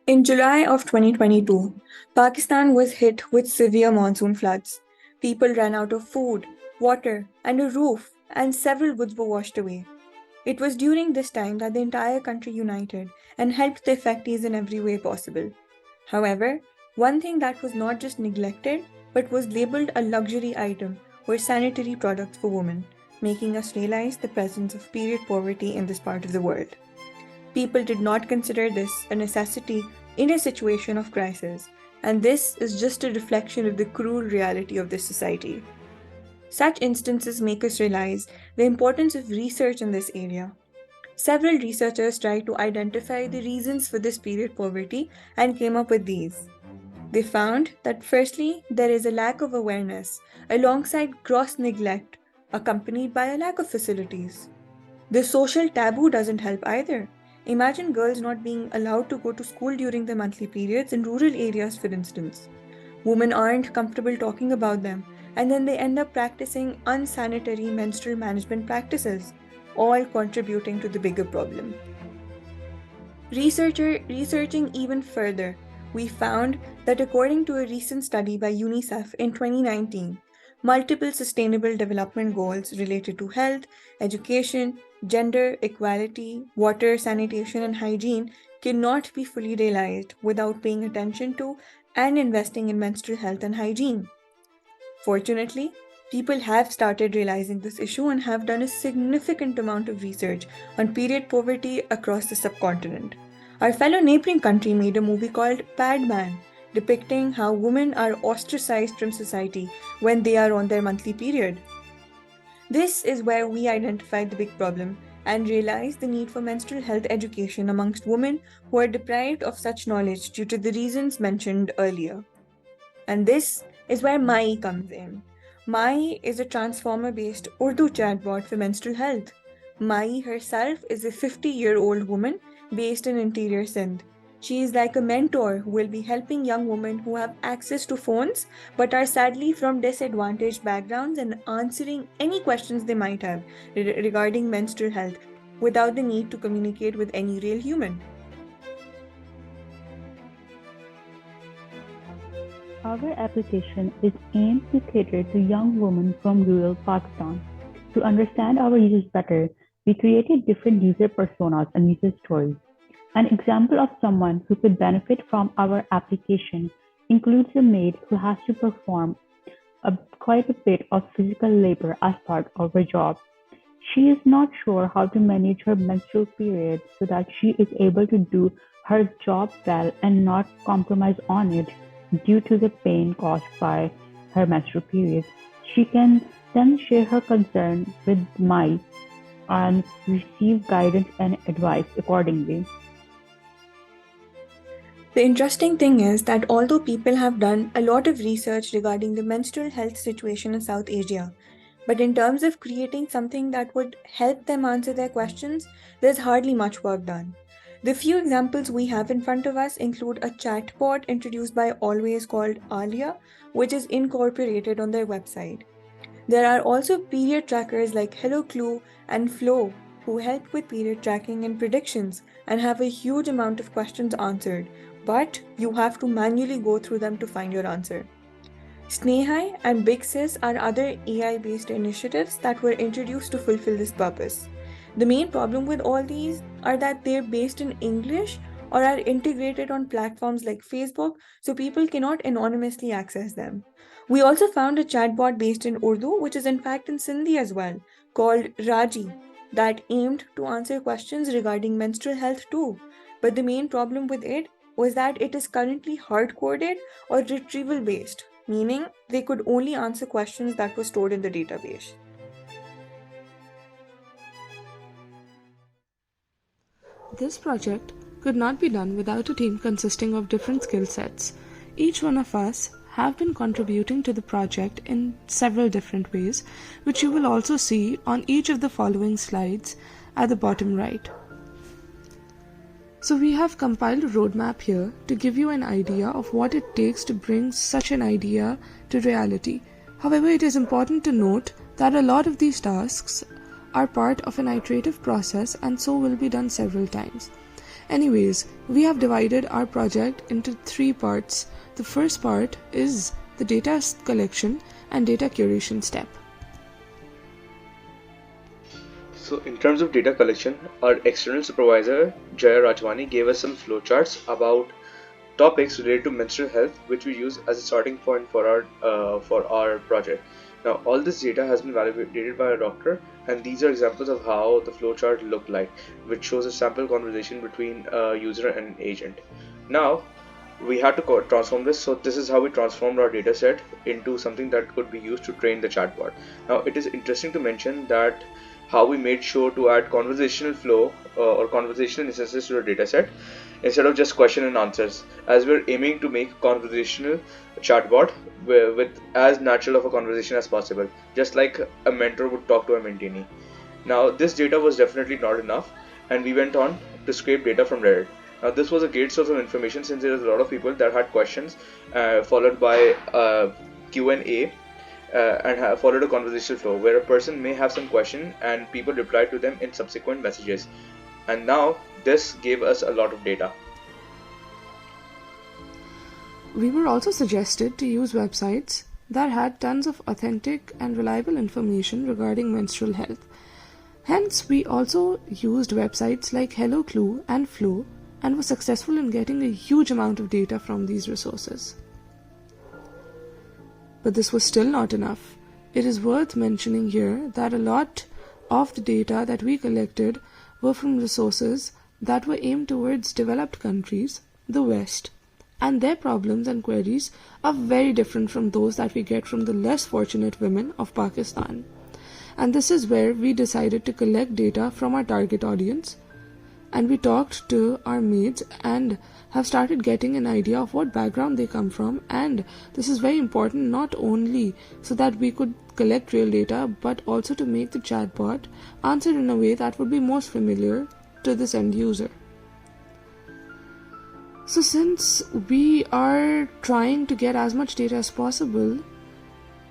In July of 2022, Pakistan was hit with severe monsoon floods. People ran out of food, water, and a roof, and several goods were washed away. It was during this time that the entire country united and helped the affectees in every way possible. However, one thing that was not just neglected but was labeled a luxury item were sanitary products for women, making us realize the presence of period poverty in this part of the world. People did not consider this a necessity in a situation of crisis, and this is just a reflection of the cruel reality of this society. Such instances make us realize the importance of research in this area. Several researchers tried to identify the reasons for this period poverty and came up with these. They found that firstly, there is a lack of awareness alongside gross neglect, accompanied by a lack of facilities. The social taboo doesn't help either. Imagine girls not being allowed to go to school during their monthly periods in rural areas, for instance. Women aren't comfortable talking about them, and then they end up practicing unsanitary menstrual management practices, all contributing to the bigger problem. Researching even further, we found that according to a recent study by UNICEF in 2019, multiple sustainable development goals related to health, education, gender equality, water, sanitation, and hygiene cannot be fully realized without paying attention to and investing in menstrual health and hygiene. Fortunately, people have started realizing this issue and have done a significant amount of research on period poverty across the subcontinent. Our fellow neighboring country made a movie called Padman, depicting how women are ostracized from society when they are on their monthly period. This is where we identified the big problem and realized the need for menstrual health education amongst women who are deprived of such knowledge due to the reasons mentioned earlier. And this is where Mai comes in. Mai is a transformer based Urdu chatbot for menstrual health. Mai herself is a 50-year-old woman based in interior Sindh. She is like a mentor who will be helping young women who have access to phones but are sadly from disadvantaged backgrounds and answering any questions they might have regarding menstrual health without the need to communicate with any real human. Our application is aimed to cater to young women from rural Pakistan. To understand our users better, we created different user personas and user stories. An example of someone who could benefit from our application includes a maid who has to perform quite a bit of physical labor as part of her job. She is not sure how to manage her menstrual period so that she is able to do her job well and not compromise on it due to the pain caused by her menstrual period. She can then share her concern with Mai and receive guidance and advice accordingly. The interesting thing is that although people have done a lot of research regarding the menstrual health situation in South Asia, but in terms of creating something that would help them answer their questions, there's hardly much work done. The few examples we have in front of us include a chatbot introduced by Always called Alia, which is incorporated on their website. There are also period trackers like Hello Clue and Flow who help with period tracking and predictions and have a huge amount of questions answered, but you have to manually go through them to find your answer. Snehai and Big Sis are other AI based initiatives that were introduced to fulfill this purpose. The main problem with all these are that they're based in English or are integrated on platforms like Facebook, so people cannot anonymously access them. We also found a chatbot based in Urdu, which is in fact in Sindhi as well, called Raji, that aimed to answer questions regarding menstrual health too. But the main problem with it was that it is currently hard coded or retrieval based, meaning they could only answer questions that were stored in the database. This project could not be done without a team consisting of different skill sets. Each one of us have been contributing to the project in several different ways, which you will also see on each of the following slides at the bottom right. So we have compiled a roadmap here to give you an idea of what it takes to bring such an idea to reality. However, it is important to note that a lot of these tasks are part of an iterative process and so will be done several times. Anyways, we have divided our project into 3 parts. The first part is the data collection and data curation step. So in terms of data collection, our external supervisor Jaya Rajwani gave us some flowcharts about topics related to menstrual health, which we use as a starting point for our project. Now all this data has been validated by a doctor, and these are examples of how the flowchart looked like, which shows a sample conversation between a user and an agent. Now we had to transform this, so this is how we transformed our data set into something that could be used to train the chatbot. Now it is interesting to mention that how we made sure to add conversational flow or conversational instances to the data set instead of just question and answers, as we're aiming to make conversational chatbot with as natural of a conversation as possible, just like a mentor would talk to a mentee. Now this data was definitely not enough, and we went on to scrape data from Reddit. Now this was a great source of information since there was a lot of people that had questions, followed by Q&A, and followed a conversational flow where a person may have some question and people replied to them in subsequent messages. And now this gave us a lot of data. We were also suggested to use websites that had tons of authentic and reliable information regarding menstrual health. Hence, we also used websites like Hello Clue and Flow and were successful in getting a huge amount of data from these resources. But this was still not enough. It is worth mentioning here that a lot of the data that we collected were from resources that were aimed towards developed countries, the West, and their problems and queries are very different from those that we get from the less fortunate women of Pakistan. And this is where we decided to collect data from our target audience, and we talked to our mates and have started getting an idea of what background they come from. And this is very important, not only so that we could collect real data, but also to make the chatbot answer in a way that would be most familiar to this end user. So since we are trying to get as much data as possible,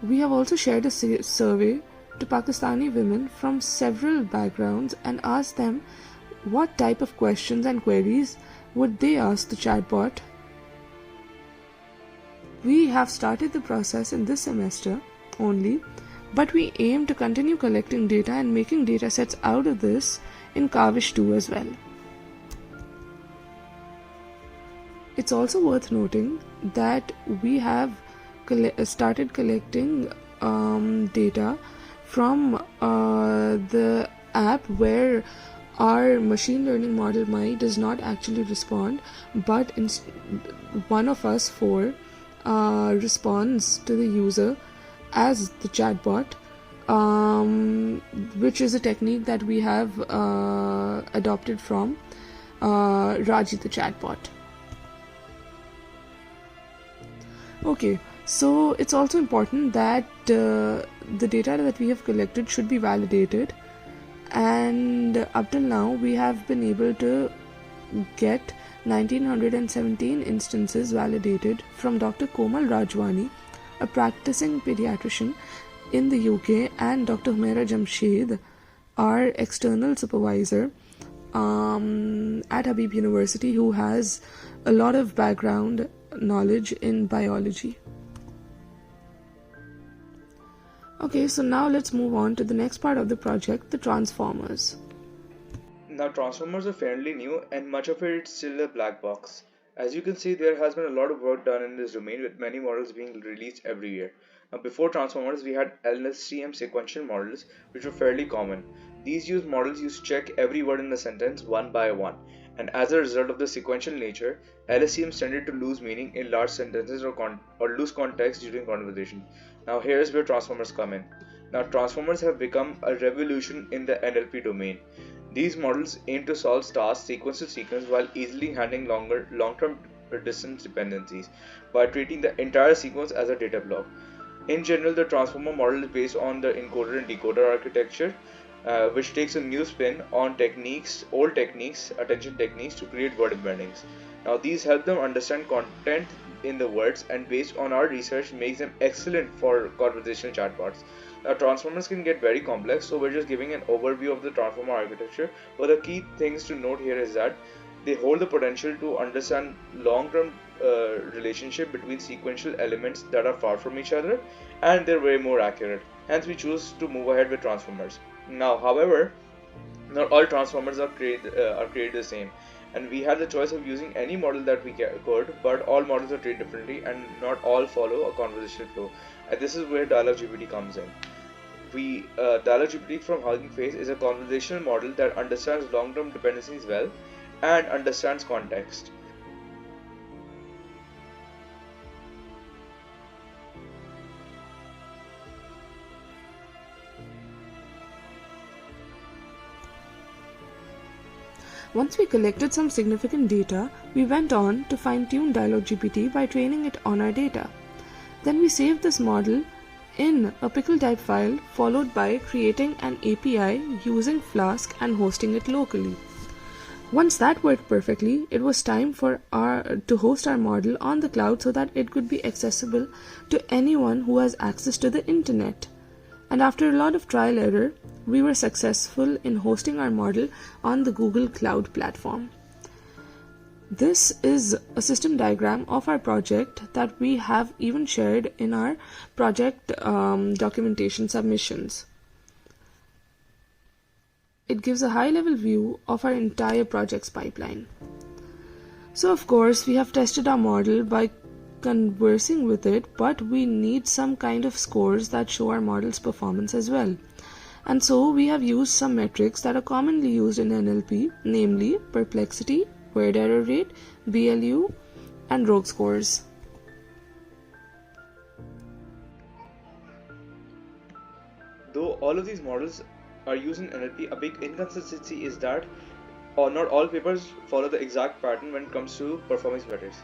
we have also shared a survey to Pakistani women from several backgrounds and asked them what type of questions and queries would they ask the chatbot. We have started the process in this semester only, but we aim to continue collecting data and making data sets out of this in Kaavish II as well. It's also worth noting that we have started collecting data from the app where our machine learning model does not actually respond, but one of us 4 responds to the user as the chatbot, which is a technique that we have adopted from Raji the chatbot. Okay, so it's also important that the data that we have collected should be validated, and up till now we have been able to get 1917 instances validated from Dr. Komal Rajwani, a practicing pediatrician in the UK, and Dr. Humaira Jamshed, our external supervisor at Habib University, who has a lot of background knowledge in biology. Okay, so now let's move on to the next part of the project, the transformers. Now transformers are fairly new and much of it is still a black box. As you can see, there has been a lot of work done in this domain with many models being released every year. Now before transformers we had LSTM sequential models, which were fairly common. These models used to check every word in the sentence one by one, and as a result of the sequential nature, LSTMs tended to lose meaning in large sentences or lose context during conversation. Now here's where transformers come in. Now transformers have become a revolution in the NLP domain. These models aim to solve tasks sequence to sequence while easily handling long-term distance dependencies by treating the entire sequence as a data block. In general, the transformer model is based on the encoder and decoder architecture, which takes a new spin on old techniques, attention techniques to create word embeddings. Now these help them understand content in the words, and based on our research makes them excellent for conversational chatbots. Now transformers can get very complex, so we're just giving an overview of the transformer architecture, but the key things to note here is that They hold the potential to understand long-term relationship between sequential elements that are far from each other, and they're way more accurate. Hence, we choose to move ahead with transformers. Now, however, not all transformers are created the same, and we had the choice of using any model that we could, but all models are treated differently, and not all follow a conversational flow. And this is where Dialog GPT comes in. Dialog GPT from Hugging Face is a conversational model that understands long-term dependencies well and understands context. Once we collected some significant data, we went on to fine-tune Dialog GPT by training it on our data. Then we saved this model in a pickle type file, followed by creating an API using Flask and hosting it locally. Once that worked perfectly, it was time to host our model on the cloud so that it could be accessible to anyone who has access to the internet. And after a lot of trial error, we were successful in hosting our model on the Google Cloud platform. This is a system diagram of our project that we have even shared in our project documentation submissions. It gives a high-level view of our entire project's pipeline. So of course, we have tested our model by conversing with it, but we need some kind of scores that show our model's performance as well. And so we have used some metrics that are commonly used in NLP, namely perplexity, word error rate, BLU, and rogue scores. Though all of these models are used in NLP, a big inconsistency is that not all papers follow the exact pattern when it comes to performance metrics.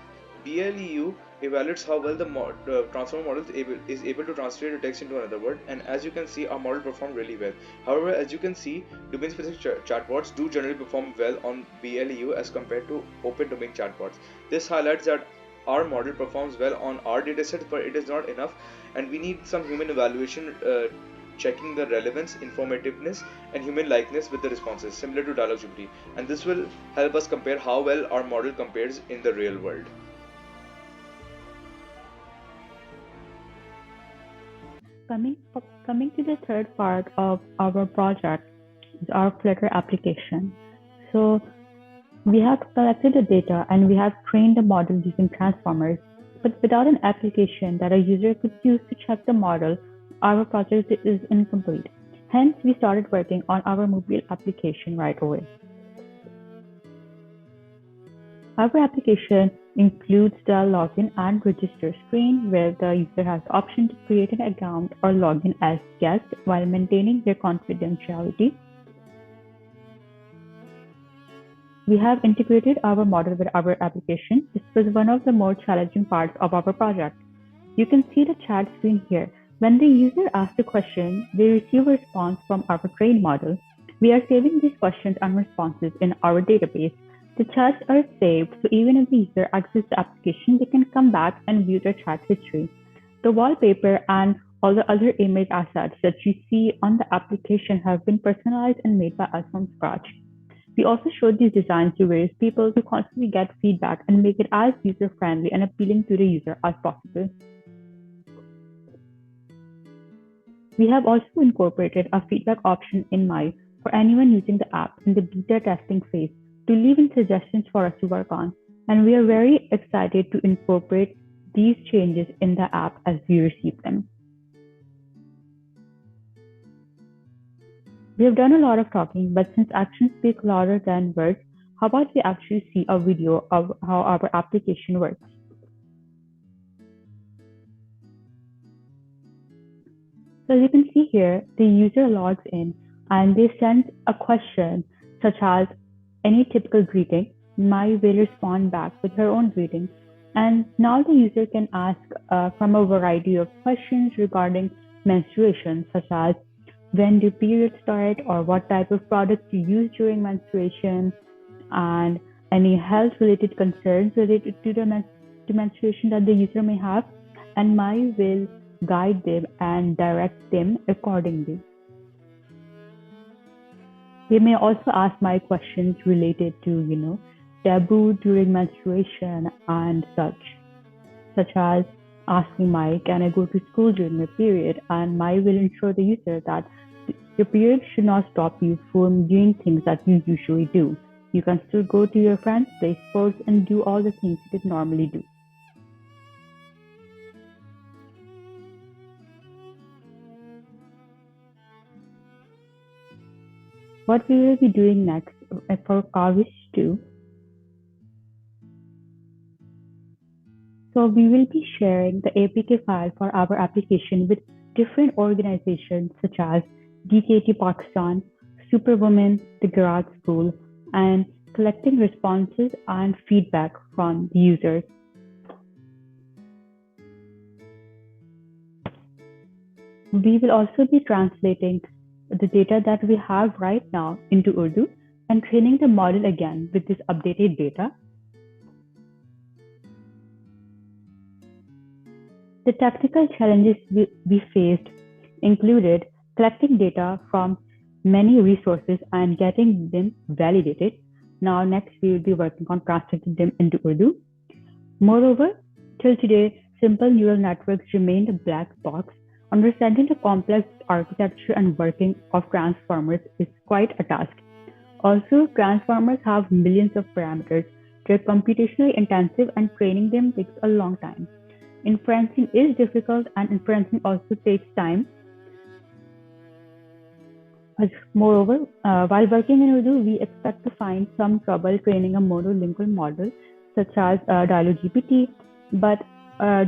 BLEU evaluates how well the transformer model is able to translate a text into another word, and as you can see, our model performed really well. However, as you can see, domain-specific chatbots do generally perform well on BLEU as compared to open domain chatbots. This highlights that our model performs well on our datasets, but it is not enough, and we need some human evaluation checking the relevance, informativeness, and human likeness with the responses, similar to Dialog GPT, and this will help us compare how well our model compares in the real world. Coming to the third part of our project is our Flutter application. So we have collected the data and we have trained the model using transformers, but without an application that a user could use to check the model, our project is incomplete. Hence, we started working on our mobile application right away. Our application includes the login and register screen where the user has the option to create an account or log in as guest while maintaining their confidentiality. We have integrated our model with our application. This was one of the more challenging parts of our project. You can see the chat screen here. When the user asks a question, they receive a response from our trained model. We are saving these questions and responses in our database. The chats are saved, so even if the user accesses the application, they can come back and view their chat history. The wallpaper and all the other image assets that you see on the application have been personalized and made by us from scratch. We also showed these designs to various people to constantly get feedback and make it as user-friendly and appealing to the user as possible. We have also incorporated a feedback option in My for anyone using the app in the beta testing phase to leave in suggestions for us to work on, and we are very excited to incorporate these changes in the app as we receive them. We have done a lot of talking, but since actions speak louder than words, how about we actually see a video of how our application works? So as you can see here, the user logs in and they send a question such as any typical greeting. My will respond back with her own greeting. And now the user can ask from a variety of questions regarding menstruation, such as when do periods start or what type of products you use during menstruation, and any health related concerns related to the menstruation that the user may have, and My will guide them and direct them accordingly. They may also ask My questions related to, taboo during menstruation and such as asking Mai, can I go to school during my period? And Mai will ensure the user that your period should not stop you from doing things that you usually do. You can still go to your friends, play sports, and do all the things you could normally do. What we will be doing next for Kaavish 2. So we will be sharing the APK file for our application with different organizations such as DKT Pakistan, Superwoman, the Garage School, and collecting responses and feedback from the users. We will also be translating the data that we have right now into Urdu and training the model again with this updated data. The technical challenges we faced included collecting data from many resources and getting them validated. Now, next, we will be working on translating them into Urdu. Moreover, till today, simple neural networks remained a black box. Understanding the complex architecture and working of transformers is quite a task. Also, transformers have millions of parameters. They're computationally intensive and training them takes a long time. Inferencing is difficult and inferencing also takes time. Moreover, while working in Urdu, we expect to find some trouble training a monolingual model such as DialoGPT, but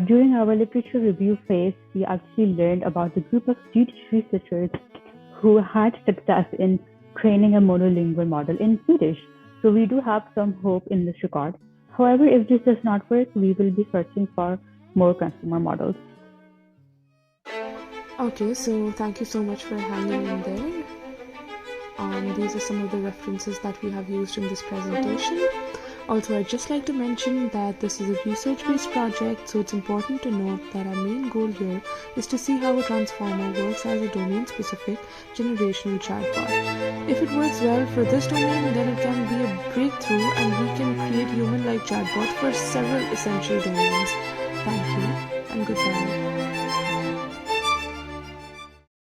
during our literature review phase, we actually learned about a group of Swedish researchers who had success in training a monolingual model in Swedish. So we do have some hope in this regard. However, if this does not work, we will be searching for more transformer models. Okay, so thank you so much for hanging in there. These are some of the references that we have used in this presentation. Also, I'd just like to mention that this is a research-based project, so it's important to note that our main goal here is to see how a transformer works as a domain-specific generational chatbot. If it works well for this domain, then it can be a breakthrough and we can create human-like chatbots for several essential domains. Thank you and goodbye.